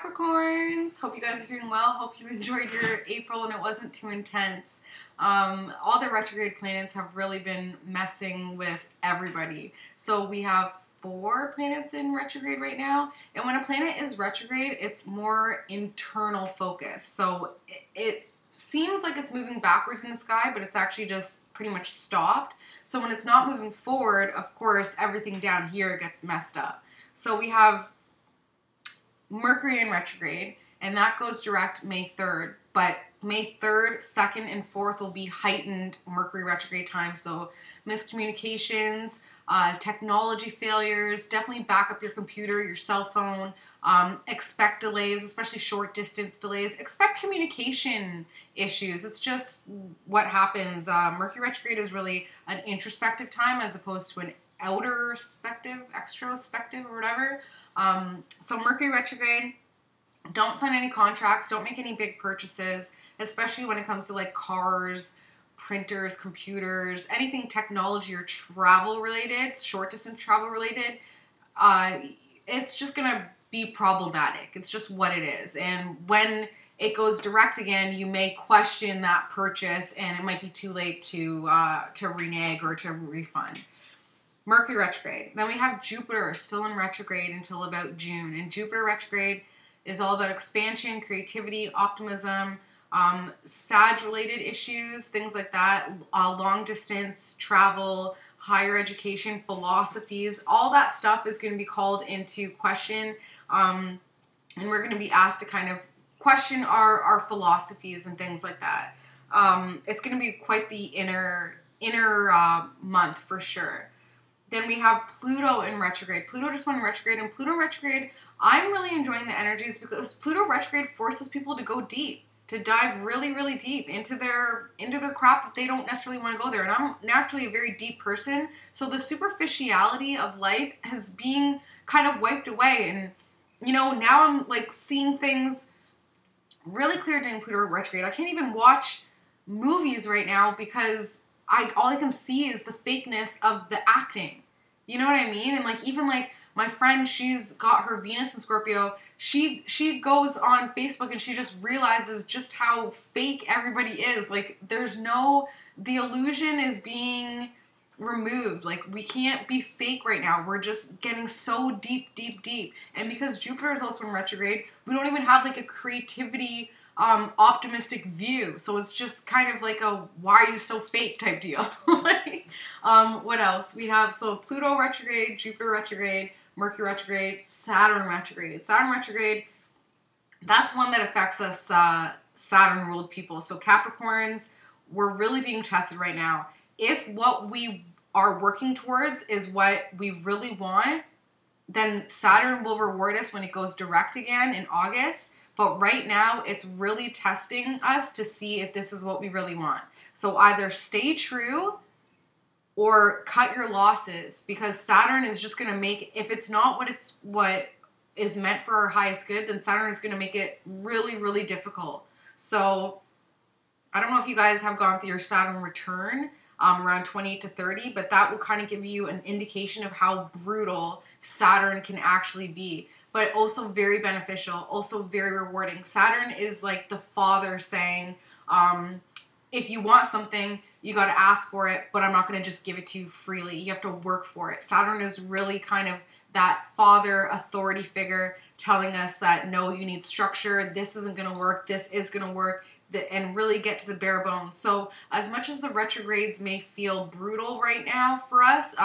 Capricorns, hope you guys are doing well. Hope you enjoyed your April and it wasn't too intense. All the retrograde planets have really been messing with everybody. So we have 4 planets in retrograde right now. And when a planet is retrograde, it's more internal focus. So it seems like it's moving backwards in the sky, but it's actually just pretty much stopped. So when it's not moving forward, of course, everything down here gets messed up. So we have Mercury in retrograde, and that goes direct May 3rd. But May 3rd, 2nd, and 4th will be heightened Mercury retrograde time. So miscommunications, technology failures, definitely back up your computer, your cell phone. Expect delays, especially short distance delays. Expect communication issues. It's just what happens. Mercury retrograde is really an introspective time as opposed to an outerspective, extrospective, or whatever. So Mercury retrograde, don't sign any contracts, don't make any big purchases, especially when it comes to like cars, printers, computers, anything technology or travel related, short distance travel related. It's just gonna be problematic. It's just what it is. And when it goes direct again, you may question that purchase, and it might be too late to renege or to refund. Mercury retrograde. Then we have Jupiter still in retrograde until about June. And Jupiter retrograde is all about expansion, creativity, optimism, Sag-related issues, things like that, long distance travel, higher education, philosophies. All that stuff is going to be called into question. And we're going to be asked to kind of question our philosophies and things like that. It's going to be quite the inner month for sure. Then we have Pluto in retrograde. Pluto just went in retrograde, and Pluto retrograde, I'm really enjoying the energies because Pluto retrograde forces people to go deep, to dive really, really deep into their crap that they don't necessarily want to go there. And I'm naturally a very deep person, so the superficiality of life is being kind of wiped away. And, you know, now I'm like seeing things really clear during Pluto retrograde. I can't even watch movies right now because all I can see is the fakeness of the acting. You know what I mean? And like even like my friend, she's got her Venus in Scorpio. She goes on Facebook and she just realizes just how fake everybody is. Like the illusion is being removed. Like we can't be fake right now. We're just getting so deep, deep, deep. And because Jupiter is also in retrograde, we don't even have like a creativity optimistic view. So it's just kind of like a why are you so fake type deal. Like, what else? We have so Pluto retrograde, Jupiter retrograde, Mercury retrograde, Saturn retrograde. Saturn retrograde, that's one that affects us Saturn ruled people. So Capricorns, we're really being tested right now. If what we are working towards is what we really want, then Saturn will reward us when it goes direct again in August. But right now, it's really testing us to see if this is what we really want. So either stay true or cut your losses, because Saturn is just going to make, if it's not what is meant for our highest good, then Saturn is going to make it really, really difficult. So I don't know if you guys have gone through your Saturn return around 28 to 30, but that will kind of give you an indication of how brutal Saturn can actually be. But also very beneficial, also very rewarding. Saturn is like the father saying, if you want something, you got to ask for it, but I'm not going to just give it to you freely. You have to work for it. Saturn is really kind of that father authority figure telling us that, no, you need structure. This isn't going to work. This is going to work. And really get to the bare bones. So as much as the retrogrades may feel brutal right now for us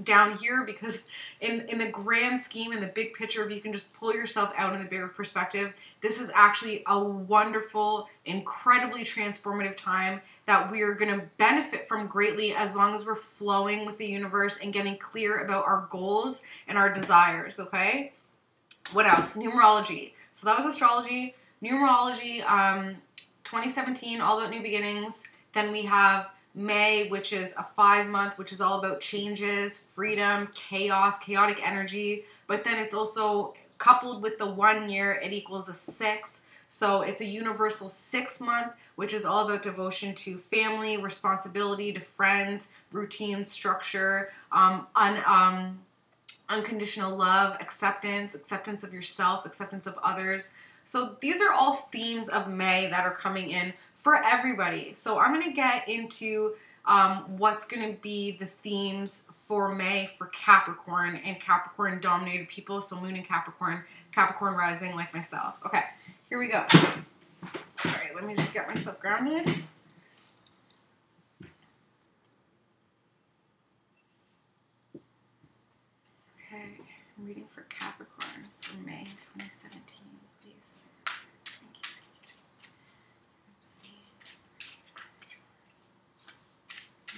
down here, because in the grand scheme, in the big picture, if you can just pull yourself out in the bigger perspective, this is actually a wonderful, incredibly transformative time that we are going to benefit from greatly as long as we're flowing with the universe and getting clear about our goals and our desires, okay? What else? Numerology. So that was astrology. Numerology, 2017, all about new beginnings. Then we have May, which is a 5-month, which is all about changes, freedom, chaos, chaotic energy. But then it's also coupled with the 1 year, it equals a 6. So it's a universal 6-month, which is all about devotion to family, responsibility, to friends, routine, structure, unconditional love, acceptance of yourself, acceptance of others. So these are all themes of May that are coming in for everybody. So I'm going to get into what's going to be the themes for May for Capricorn and Capricorn dominated people. So Moon in Capricorn, Capricorn rising like myself. Okay, here we go. Sorry, let me just get myself grounded. Okay, I'm reading for Capricorn for May 2017, please. Thank you.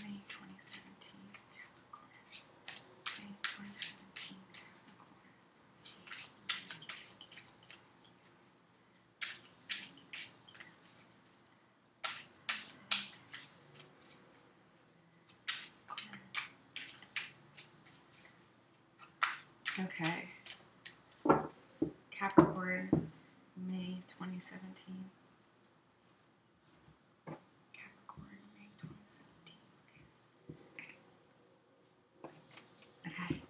May 2017, Capricorn. May 2017, Capricorn. Okay. Capricorn, May 2017. Capricorn, May 2017. Okay.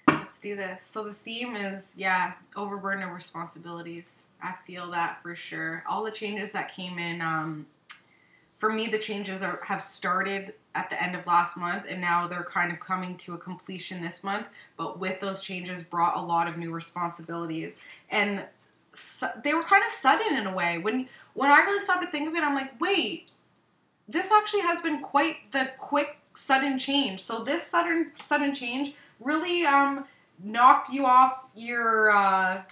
Let's do this. So the theme is, yeah, overburden of responsibilities. I feel that for sure. All the changes that came in, for me, the changes have started at the end of last month, and now they're kind of coming to a completion this month. But with those changes brought a lot of new responsibilities, and they were kind of sudden in a way. When I really started to think of it, I'm like, wait, this actually has been quite the quick, sudden change. So this sudden change really knocked you off your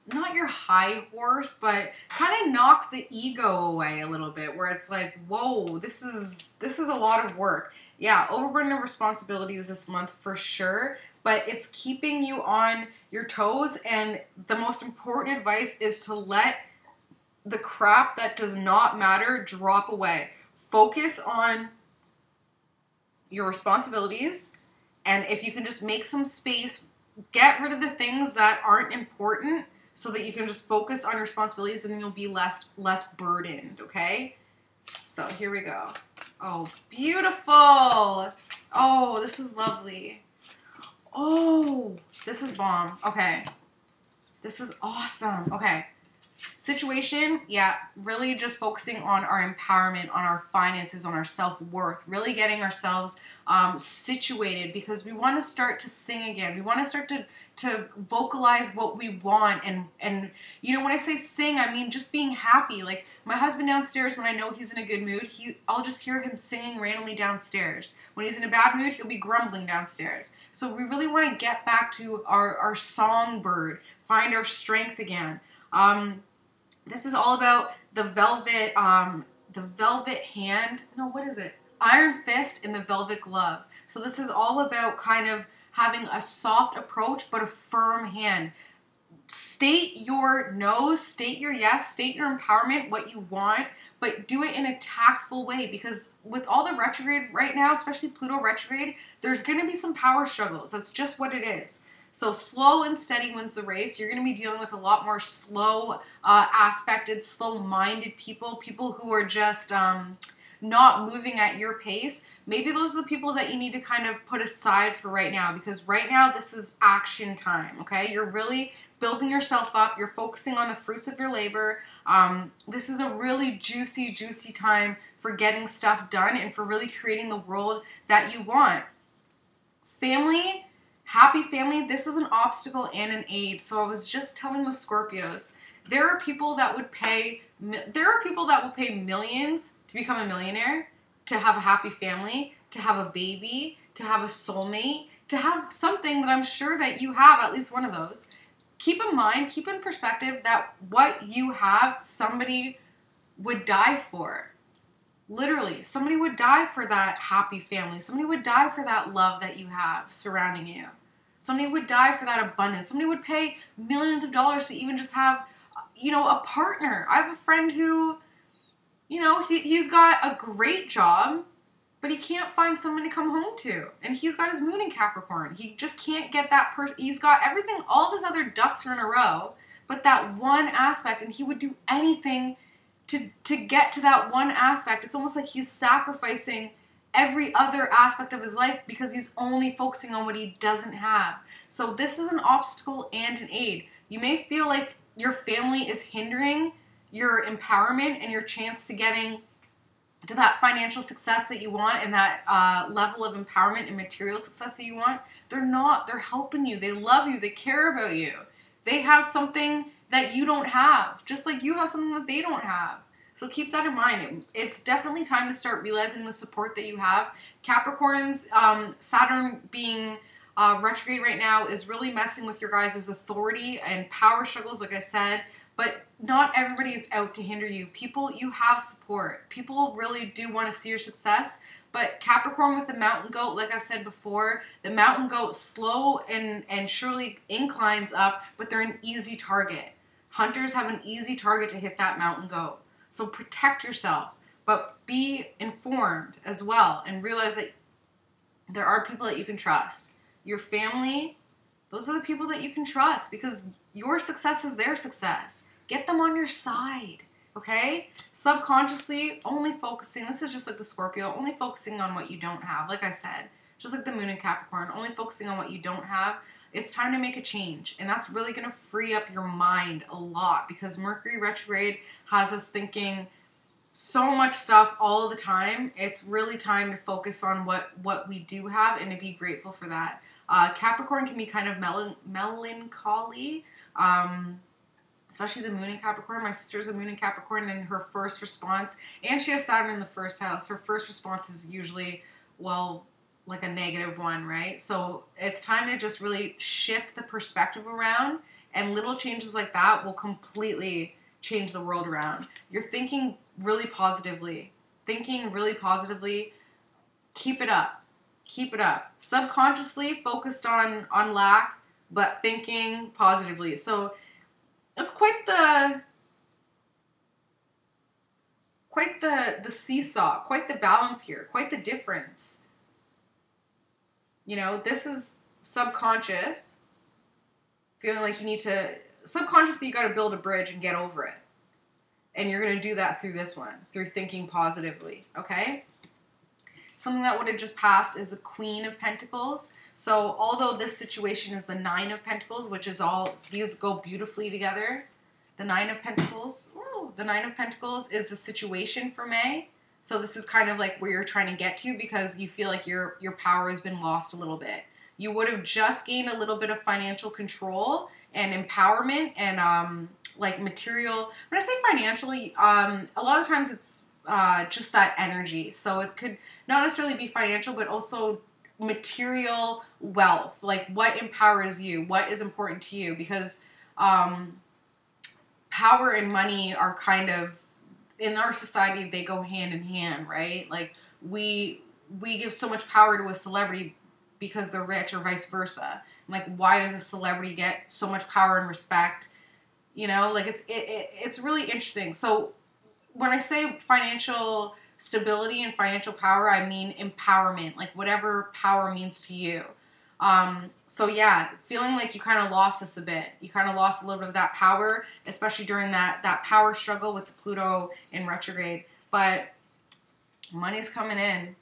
not your high horse, but kind of knock the ego away a little bit, where it's like, whoa, this is a lot of work. Yeah, overburden of responsibilities this month for sure, but it's keeping you on your toes, and the most important advice is to let the crap that does not matter drop away. Focus on your responsibilities, and if you can just make some space, get rid of the things that aren't important, so that you can just focus on your responsibilities, and then you'll be less burdened, okay? So here we go. Oh, beautiful. Oh, this is lovely. Oh, this is bomb. Okay. This is awesome. Okay. Situation, yeah, really just focusing on our empowerment, on our finances, on our self-worth, really getting ourselves situated, because we want to start to sing again. We want to start to vocalize what we want, and you know, when I say sing, I mean just being happy. Like my husband downstairs, when I know he's in a good mood, I'll just hear him singing randomly downstairs. When he's in a bad mood, he'll be grumbling downstairs. So we really want to get back to our songbird, find our strength again. This is all about the velvet hand. No, what is it? Iron fist in the velvet glove. So this is all about kind of having a soft approach, but a firm hand. State your no, state your yes, state your empowerment, what you want, but do it in a tactful way, because with all the retrograde right now, especially Pluto retrograde, there's going to be some power struggles. That's just what it is. So slow and steady wins the race. You're going to be dealing with a lot more slow aspected, slow-minded people who are just not moving at your pace. Maybe those are the people that you need to kind of put aside for right now, because right now this is action time, okay? You're really building yourself up. You're focusing on the fruits of your labor. This is a really juicy, juicy time for getting stuff done and for really creating the world that you want. Family. Happy family, this is an obstacle and an aid. So I was just telling the Scorpios, there are people that will pay millions to become a millionaire, to have a happy family, to have a baby, to have a soulmate, to have something that I'm sure that you have, at least one of those. Keep in mind, keep in perspective that what you have, somebody would die for. Literally, somebody would die for that happy family. Somebody would die for that love that you have surrounding you. Somebody would die for that abundance. Somebody would pay millions of dollars to even just have, you know, a partner. I have a friend who, you know, he's got a great job, but he can't find someone to come home to. And he's got his moon in Capricorn. He just can't get that person. He's got everything, all of his other ducks are in a row, but that one aspect, and he would do anything to get to that one aspect. It's almost like he's sacrificing every other aspect of his life because he's only focusing on what he doesn't have. So this is an obstacle and an aid. You may feel like your family is hindering your empowerment and your chance to getting to that financial success that you want and that level of empowerment and material success that you want, they're not. They're helping you. They love you. They care about you. They have something that you don't have, just like you have something that they don't have. So keep that in mind. It's definitely time to start realizing the support that you have. Capricorns, Saturn being retrograde right now is really messing with your guys' authority and power struggles, like I said. But not everybody is out to hinder you. People, you have support. People really do want to see your success. But Capricorn with the mountain goat, like I've said before, the mountain goat slow and surely inclines up, but they're an easy target. Hunters have an easy target to hit that mountain goat. So protect yourself, but be informed as well and realize that there are people that you can trust. Your family, those are the people that you can trust because your success is their success. Get them on your side, okay? Subconsciously, only focusing, this is just like the Scorpio, only focusing on what you don't have. Like I said, just like the moon in Capricorn, only focusing on what you don't have. It's time to make a change, and that's really going to free up your mind a lot because Mercury retrograde has us thinking so much stuff all the time. It's really time to focus on what we do have and to be grateful for that. Capricorn can be kind of melancholy, especially the moon in Capricorn. My sister's a moon in Capricorn, and her first response, and she has Saturn in the first house, her first response is usually, well, like a negative one, right? So it's time to just really shift the perspective around, and little changes like that will completely change the world around. You're thinking really positively. Keep it up. Keep it up. Subconsciously focused on lack, but thinking positively. So it's quite the seesaw, quite the balance here, quite the difference. You know, this is subconscious, feeling like you need to, subconsciously you got to build a bridge and get over it. And you're going to do that through this one, through thinking positively, okay? Something that would have just passed is the Queen of Pentacles. So although this situation is the Nine of Pentacles, which is all, these go beautifully together. The Nine of Pentacles, the Nine of Pentacles is a situation for May. So this is kind of like where you're trying to get to because you feel like your power has been lost a little bit. You would have just gained a little bit of financial control and empowerment and like material. When I say financially, a lot of times it's just that energy. So it could not necessarily be financial, but also material wealth. Like what empowers you? What is important to you? Because power and money are kind of, in our society, they go hand in hand, right? Like we give so much power to a celebrity because they're rich or vice versa. Like why does a celebrity get so much power and respect? You know, like it's really interesting. So when I say financial stability and financial power, I mean empowerment, like whatever power means to you. So yeah, feeling like you kind of lost this a bit. You kind of lost a little bit of that power, especially during that power struggle with the Pluto in retrograde. But money's coming in.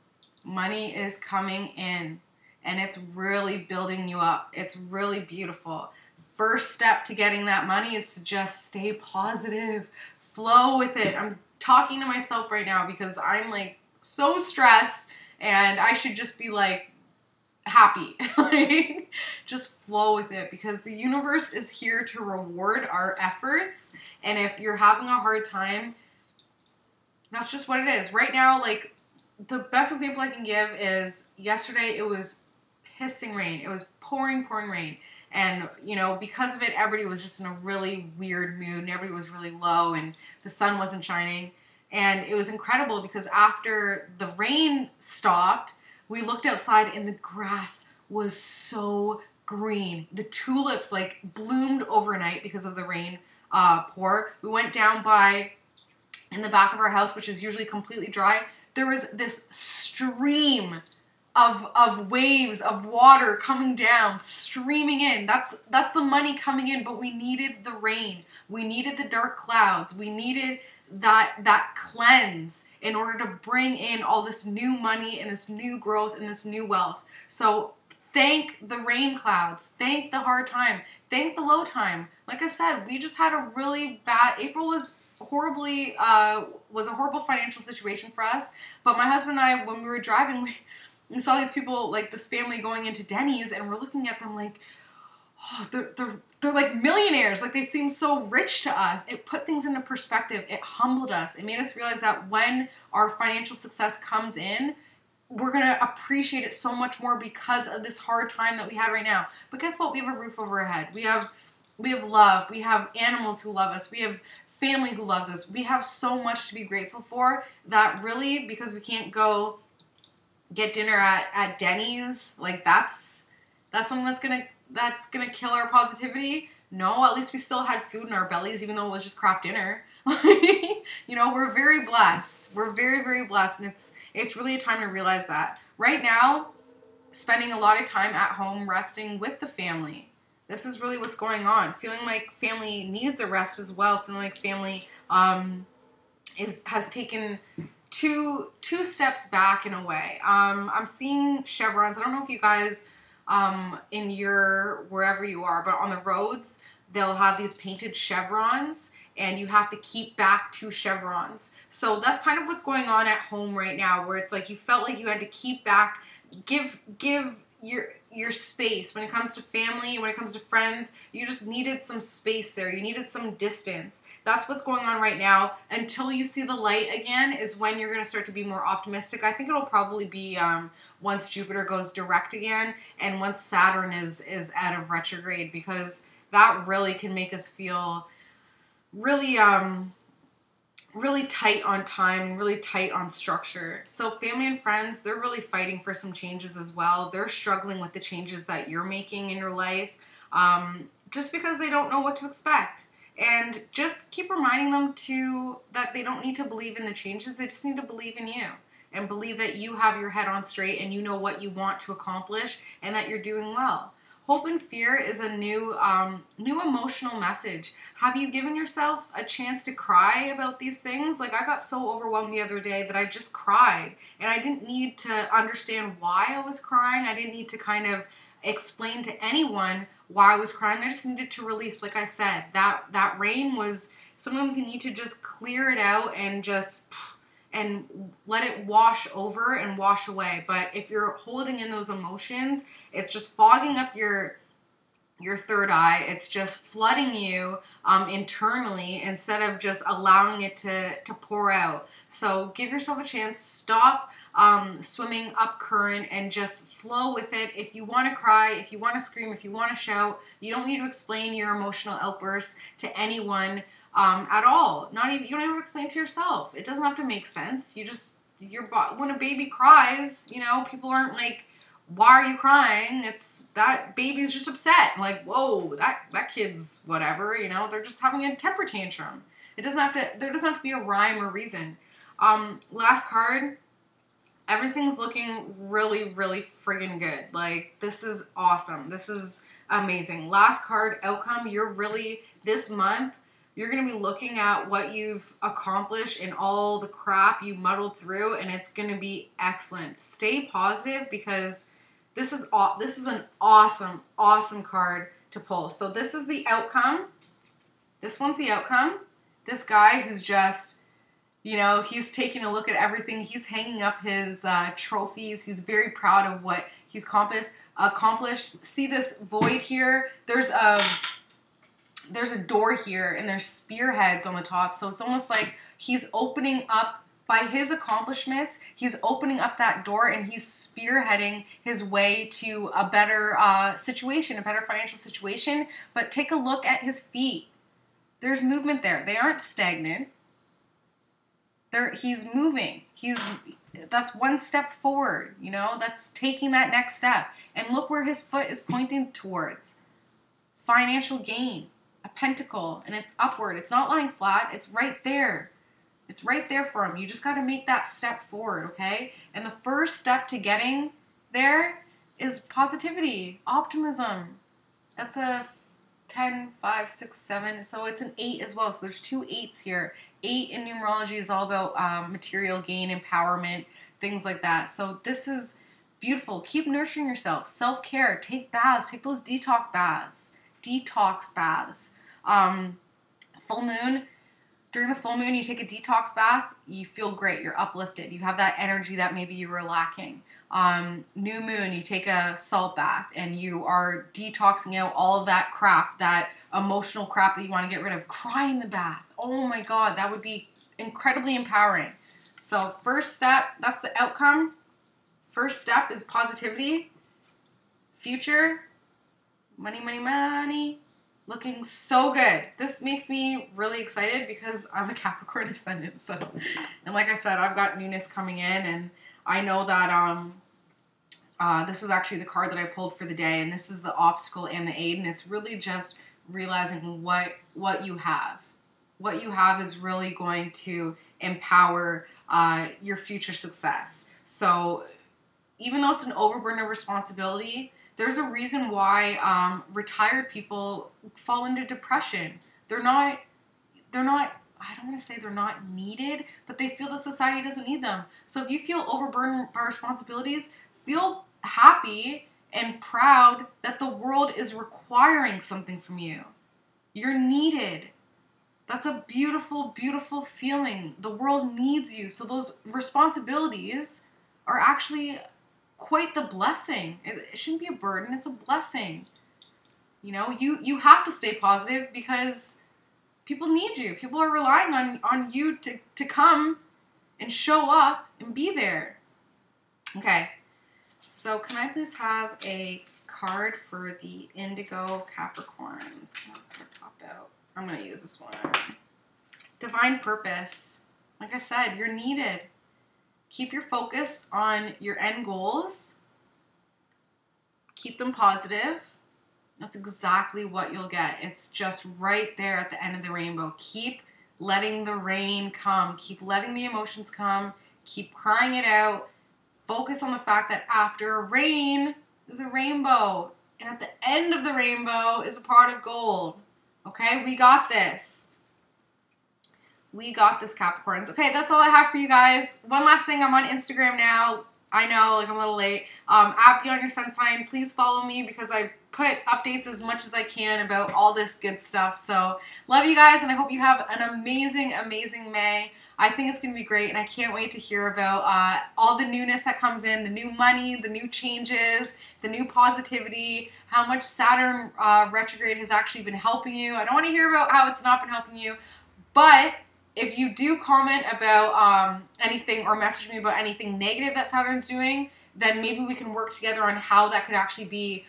Money is coming in. And it's really building you up. It's really beautiful. First step to getting that money is to just stay positive. Flow with it. I'm talking to myself right now because I'm like so stressed and I should just be like happy. Like just flow with it because the universe is here to reward our efforts. And if you're having a hard time, that's just what it is. Right now, like the best example I can give is yesterday it was pissing rain. It was pouring rain. And, you know, because of it, everybody was just in a really weird mood and everybody was really low and the sun wasn't shining. And it was incredible because after the rain stopped, we looked outside and the grass was so green. The tulips like bloomed overnight because of the rain pour. We went down by, in the back of our house, which is usually completely dry, there was this stream of waves of water coming down, streaming in. That's the money coming in, but we needed the rain. We needed the dark clouds. We needed that cleanse in order to bring in all this new money and this new growth and this new wealth. So Thank the rain clouds. Thank the hard time. Thank the low time. Like I said, we just had a really bad, April was horribly, was a horrible financial situation for us. But my husband and I, when we were driving, we saw these people, like this family going into Denny's, and we're looking at them like, oh, they're like millionaires. Like, they seem so rich to us. It put things into perspective. It humbled us. It made us realize that when our financial success comes in, we're going to appreciate it so much more because of this hard time that we had right now. But guess what? We have a roof over our head. We have love. We have animals who love us. We have family who loves us. We have so much to be grateful for that really, because we can't go get dinner at Denny's, like that's something that's gonna kill our positivity. No, at least we still had food in our bellies, even though it was just craft dinner. You know, we're very blessed. We're very, very blessed, and it's really a time to realize that. Right now, spending a lot of time at home resting with the family. This is really what's going on. Feeling like family needs a rest as well. Feeling like family has taken two steps back in a way. I'm seeing chevrons. I don't know if you guys in your wherever you are, but on the roads they'll have these painted chevrons, and you have to keep back 2 chevrons. So that's kind of what's going on at home right now, where it's like you felt like you had to keep back, give your space. When it comes to family, when it comes to friends, you just needed some space there. You needed some distance. That's what's going on right now. Until you see the light again is when you're going to start to be more optimistic. I think it'll probably be once Jupiter goes direct again, and once Saturn is out of retrograde, because that really can make us feel really really tight on time, really tight on structure. So family and friends, they're really fighting for some changes as well. They're struggling with the changes that you're making in your life, just because they don't know what to expect. And just keep reminding them that they don't need to believe in the changes. They just need to believe in you and believe that you have your head on straight and you know what you want to accomplish and that you're doing well. Hope and fear is a new emotional message. Have you given yourself a chance to cry about these things? Like, I got so overwhelmed the other day that I just cried. And I didn't need to understand why I was crying. I didn't need to kind of explain to anyone why I was crying. I just needed to release. Like I said, that rain was, sometimes you need to just clear it out and let it wash over and wash away. But if you're holding in those emotions, it's just fogging up your third eye. It's just flooding you internally instead of just allowing it to pour out. So give yourself a chance. Stop swimming up current and just flow with it. If you want to cry, if you want to scream, if you want to shout, you don't need to explain your emotional outbursts to anyone at all. You don't even have to explain it to yourself. It doesn't have to make sense. When a baby cries, you know, people aren't like, why are you crying? It's that baby's just upset. Like, whoa, that kid's whatever, you know, they're just having a temper tantrum. There doesn't have to be a rhyme or reason. Last card, everything's looking really, really friggin' good. Like, this is awesome. This is amazing. Last card, outcome. This month, you're going to be looking at what you've accomplished and all the crap you muddled through, and it's going to be excellent. Stay positive, because this is an awesome, awesome card to pull. So this is the outcome. This one's the outcome. This guy who's just, you know, he's taking a look at everything. He's hanging up his trophies. He's very proud of what he's accomplished. See this void here? There's a door here, and there's spearheads on the top. So it's almost like he's opening up, by his accomplishments, he's opening up that door, and he's spearheading his way to a better situation, a better financial situation. But take a look at his feet. There's movement there. They aren't stagnant. He's moving. That's one step forward, you know? That's taking that next step. And look where his foot is pointing towards. Financial gain. A pentacle, and it's upward. It's not lying flat. It's right there. It's right there for him. You just got to make that step forward, okay? And the first step to getting there is positivity, optimism. That's a 10, 5, 6, 7. So it's an 8 as well. So there's 2 8s here. 8 in numerology is all about material gain, empowerment, things like that. So this is Beautiful. Keep nurturing yourself. Self-care. Take baths. Take those detox baths. Detox baths. Full moon. During the full moon, you take a detox bath, you feel great, you're uplifted, you have that energy that maybe you were lacking. New moon, you take a salt bath and you are detoxing out all of that crap, that emotional crap that you want to get rid of. Cry in the bath. Oh my God, that would be incredibly empowering. So first step, that's the outcome. First step is positivity. Future, money, money, money. Looking so good. This makes me really excited because I'm a Capricorn ascendant. So, and like I said, I've got newness coming in, and I know that this was actually the card that I pulled for the day, and this is the obstacle and the aid, and it's really just realizing what you have. What you have is really going to empower your future success. So, even though it's an overburden of responsibility, there's a reason why retired people fall into depression. They're not, I don't want to say they're not needed, but they feel that society doesn't need them. So if you feel overburdened by responsibilities, feel happy and proud that the world is requiring something from you. You're needed. That's a beautiful, beautiful feeling. The world needs you. So those responsibilities are actually quite the blessing. It shouldn't be a burden, it's a blessing. You know, you have to stay positive because people need you. People are relying on you to come and show up and be there. Okay, so can I please have a card for the Indigo Capricorns? I'm going to use this one. Divine Purpose. Like I said, you're needed. Keep your focus on your end goals. Keep them positive. That's exactly what you'll get. It's just right there at the end of the rainbow. Keep letting the rain come. Keep letting the emotions come. Keep crying it out. Focus on the fact that after rain, there's a rainbow. And at the end of the rainbow is a pot of gold. Okay, we got this. We got this, Capricorns. Okay, that's all I have for you guys. One last thing, I'm on Instagram now. I know, like I'm a little late. At BeyondYourSunSign, please follow me because I put updates as much as I can about all this good stuff. So, love you guys, and I hope you have an amazing, amazing May. I think it's going to be great, and I can't wait to hear about all the newness that comes in, the new money, the new changes, the new positivity, how much Saturn retrograde has actually been helping you. I don't want to hear about how it's not been helping you, but if you do comment about anything or message me about anything negative that Saturn's doing, then maybe we can work together on how that could actually be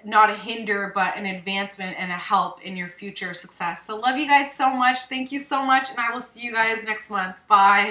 not a hinder, but an advancement and a help in your future success. So love you guys so much. Thank you so much, and I will see you guys next month. Bye.